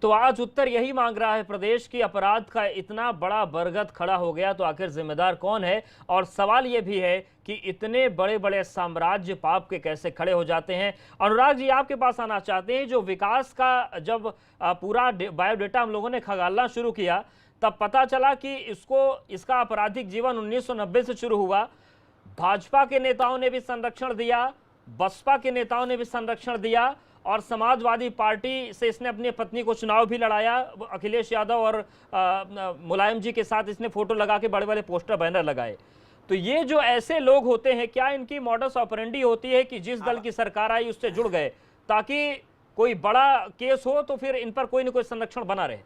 तो आज उत्तर यही मांग रहा है प्रदेश की अपराध का इतना बड़ा बरगद खड़ा हो गया तो आखिर जिम्मेदार कौन है। और सवाल यह भी है कि इतने बड़े बड़े साम्राज्य पाप के कैसे खड़े हो जाते हैं। अनुराग जी, आपके पास आना चाहते हैं। जो विकास का जब पूरा बायोडेटा हम लोगों ने खंगालना शुरू किया तब पता चला कि इसका आपराधिक जीवन 1990 से शुरू हुआ। भाजपा के नेताओं ने भी संरक्षण दिया, बसपा के नेताओं ने भी संरक्षण दिया और समाजवादी पार्टी से इसने अपनी पत्नी को चुनाव भी लड़ाया। अखिलेश यादव और मुलायम जी के साथ इसने फोटो लगा के बड़े बड़े पोस्टर बैनर लगाए। तो ये जो ऐसे लोग होते हैं, क्या इनकी मॉडस ऑपरेंडी होती है कि जिस दल की सरकार आई उससे जुड़ गए ताकि कोई बड़ा केस हो तो फिर इन पर कोई ना कोई संरक्षण बना रहे?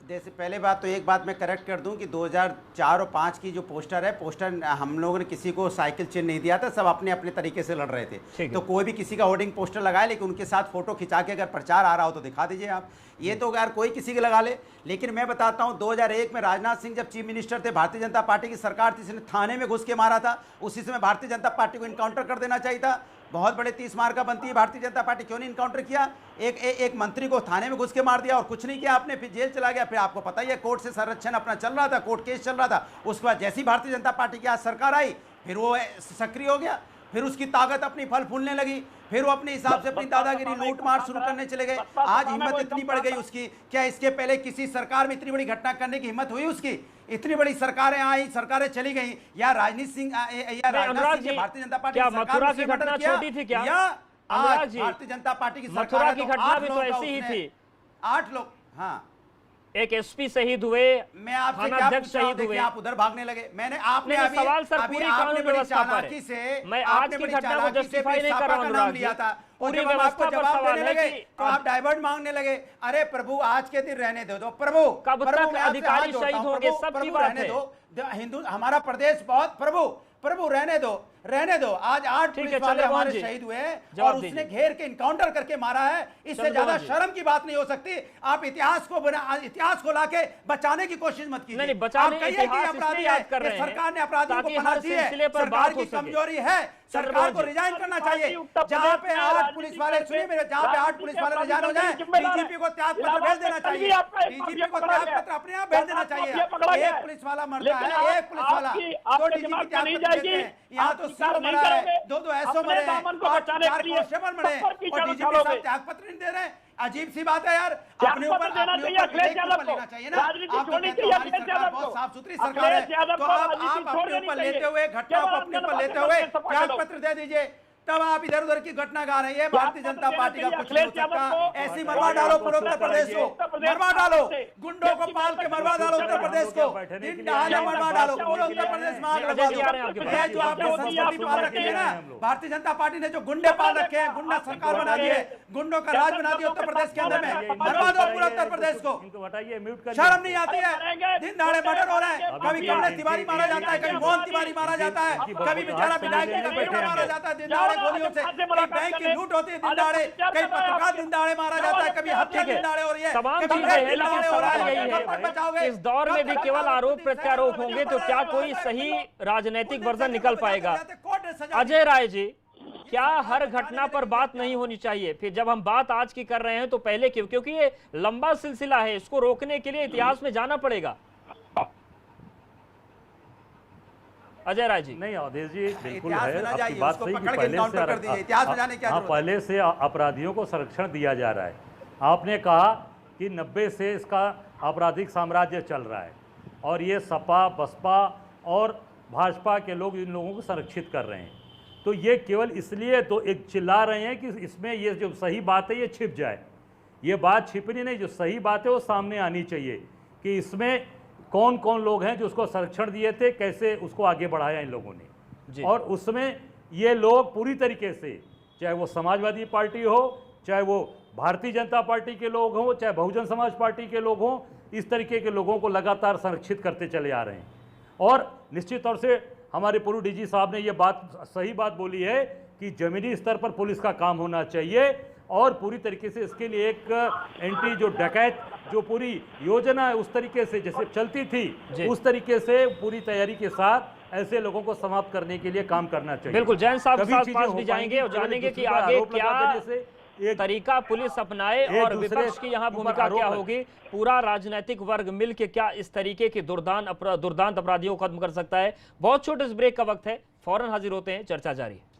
जैसे पहले बात तो एक बात मैं करेक्ट कर दूं कि 2004 और 5 की जो पोस्टर है, पोस्टर हम लोगों ने किसी को साइकिल चिन्ह नहीं दिया था, सब अपने अपने तरीके से लड़ रहे थे। तो कोई भी किसी का होर्डिंग पोस्टर लगाए, लेकिन उनके साथ फोटो खिंचा के अगर प्रचार आ रहा हो तो दिखा दीजिए आप। ये तो यार कोई किसी के लगा ले। लेकिन मैं बताता हूँ 2001 में राजनाथ सिंह जब चीफ मिनिस्टर थे, भारतीय जनता पार्टी की सरकार थी, इसने थाने में घुस के मारा था। उसी समय भारतीय जनता पार्टी को इनकाउंटर कर देना चाहिए था। बहुत बड़े 30 मार का बनती है भारतीय जनता पार्टी, क्यों नहीं इनकाउंटर किया? एक मंत्री को थाने में घुस के मार दिया और कुछ नहीं किया आपने, फिर जेल चला गया। फिर आपको पता ही है कोर्ट से संरक्षण अपना चल रहा था, कोर्ट केस चल रहा था। उसके बाद जैसी भारतीय जनता पार्टी की आज सरकार आई फिर वो सक्रिय हो गया, फिर उसकी ताकत अपनी फल फूलने लगी, फिर वो अपने हिसाब से अपनी दादागिरी लूट मार शुरू करने चले गए। आज हिम्मत इतनी बढ़ गई उसकी, क्या इसके पहले किसी सरकार में इतनी बड़ी घटना करने की हिम्मत हुई उसकी? इतनी बड़ी सरकारें आई, सरकारें चली गई, या राजनीत सिंह या राजनाथ सिंह भारतीय जनता पार्टी की मथुरा की घटना छोटी थी क्या? या आज भारतीय जनता पार्टी की मथुरा की घटना भी तो ऐसी ही थी। 8 लोग, हाँ, एक एसपी शहीद हुए, मैं आपसे क्या पूछ रहा हूं, आप उधर भागने लगे। मैंने आपने अभी सवाल सर पूरी कानून व्यवस्था पर से, मैं आज की घटना को जस्टिफाई नहीं कर रहा हूं अनुराग जी, और जब हम आपको जवाब देने लगे तो आप डाइवर्ट मांगने लगे। अरे प्रभु आज के दिन रहने दो प्रभु, कब तक अधिकारी शहीद होंगे? सबकी बात है। हिंदू हमारा प्रदेश बहुत, प्रभु रहने दो। आज 8 पुलिस वाले हमारे शहीद हुए और उसने घेर के इनकाउंटर करके मारा है। इससे ज्यादा शर्म की बात नहीं हो सकती। आप इतिहास को लाके बचाने की कोशिश मत कीजिए। आप कहिए कि अपराधी है, सरकार ने अपराधियों को पनाह दी है, सरकार की कमजोरी है, सरकार को रिजाइन करना चाहिए। जहां पे 8 पुलिस वाले, सुनिए मेरे, जहां पे 8 पुलिस वाले रिजाइन हो जाए, डीजीपी को त्याग पत्र भेज देना चाहिए। डीजीपी को त्याग पत्र अपने आप भेज देना चाहिए। एक पुलिस वाला मरता है, एक पुलिस वाला तो डीजीपी त्याग पत्र देते हैं। यहाँ तो सीओ मरा है, 2 एसओ मरे हैं, 4 कांस्टेबल मरे और डीजीपी साहब त्याग पत्र नहीं दे रहे। अजीब सी बात है यार। अपने ऊपर लेना चाहिए ना। आप तो कहते हो हमारी सरकार बहुत साफ सुथरी सरकार है, तो आप अपने ऊपर लेते हुए, घटनाओं को अपने ऊपर लेते हुए त्याग पत्र दे दीजिए। तब आप इधर उधर की घटना गा रहे हैं। भारतीय जनता पार्टी का कुछ नहीं हो सकता। ऐसी मरवा डालो पूरे उत्तर प्रदेश को, मरवा डालो, गुंडों को पाल के मरवा डालो उत्तर प्रदेश को, दिन दहाड़े मरवा डालो पूरे उत्तर प्रदेश में, आग लगा दो। जो आपने संस्कृति पाल रखी है ना, भारतीय जनता पार्टी ने जो गुंडे पाल रखे हैं, गुंडा सरकार बना दी है, गुंडों का राज बना दिया उत्तर प्रदेश के अंदर में, मरवा दो पूरे उत्तर प्रदेश को। शर्म नहीं आती है? दिन दहाड़े मर्डर हो रहा है, कभी कमलेश तिवारी मारा जाता है, कभी मोहन तिवारी मारा जाता है, कभी बेचारा विधायक का बेटा मारा जाता है दिन दहाड़े गोलियों से, कहीं बैंक की लूट होती है दिन दहाड़े, कहीं पत्रकार दिन दहाड़े मारा जाता है, कभी हत्या दिन दहाड़े हो रही है, तमाम चीजें हैं। लेकिन सवाल यही है, इस दौर में भी केवल आरोप प्रत्यारोप होंगे तो क्या कोई सही राजनीतिक वर्जन निकल पाएगा? अजय राय जी, क्या हर घटना पर बात नहीं होनी चाहिए? फिर जब हम बात आज की कर रहे हैं तो पहले क्यों? क्योंकि ये लंबा सिलसिला है, इसको रोकने के लिए इतिहास में जाना पड़ेगा। अजय राय जी। नहीं अवधेश जी, बिल्कुल है, आपकी बात सही कि पहले से अपराधियों को संरक्षण दिया जा रहा है। आपने कहा कि 90 से इसका आपराधिक साम्राज्य चल रहा है और ये सपा, बसपा और भाजपा के लोग इन लोगों को संरक्षित कर रहे हैं। तो ये केवल इसलिए तो एक चिल्ला रहे हैं कि इसमें ये जो सही बात है ये छिप जाए। ये बात छिपनी नहीं, जो सही बात है वो सामने आनी चाहिए कि इसमें कौन कौन लोग हैं जो उसको संरक्षण दिए थे, कैसे उसको आगे बढ़ाया इन लोगों ने। और उसमें ये लोग पूरी तरीके से, चाहे वो समाजवादी पार्टी हो, चाहे वो भारतीय जनता पार्टी के लोग हों, चाहे बहुजन समाज पार्टी के लोग हों, इस तरीके के लोगों को लगातार संरक्षित करते चले आ रहे हैं। और निश्चित तौर से हमारे पूर्व डीजी साहब ने ये बात, सही बात बोली है कि जमीनी स्तर पर पुलिस का काम होना चाहिए और पूरी तरीके से इसके लिए एक एंटी जो डकैत जो पूरी योजना है उस तरीके से जैसे चलती थी उस तरीके से पूरी तैयारी के साथ ऐसे लोगों को समाप्त करने के लिए काम करना चाहिए। बिल्कुल, जैन साहब के पास भी जाएंगे और जानेंगे कि आगे क्या तरीका पुलिस अपनाए और विपक्ष की यहाँ भूमिका क्या होगी, पूरा राजनीतिक वर्ग मिल के क्या इस तरीके की दुर्दांत अपराधियों को खत्म कर सकता है। बहुत छोटे इस ब्रेक का वक्त है, फौरन हाजिर होते हैं, चर्चा जारी है।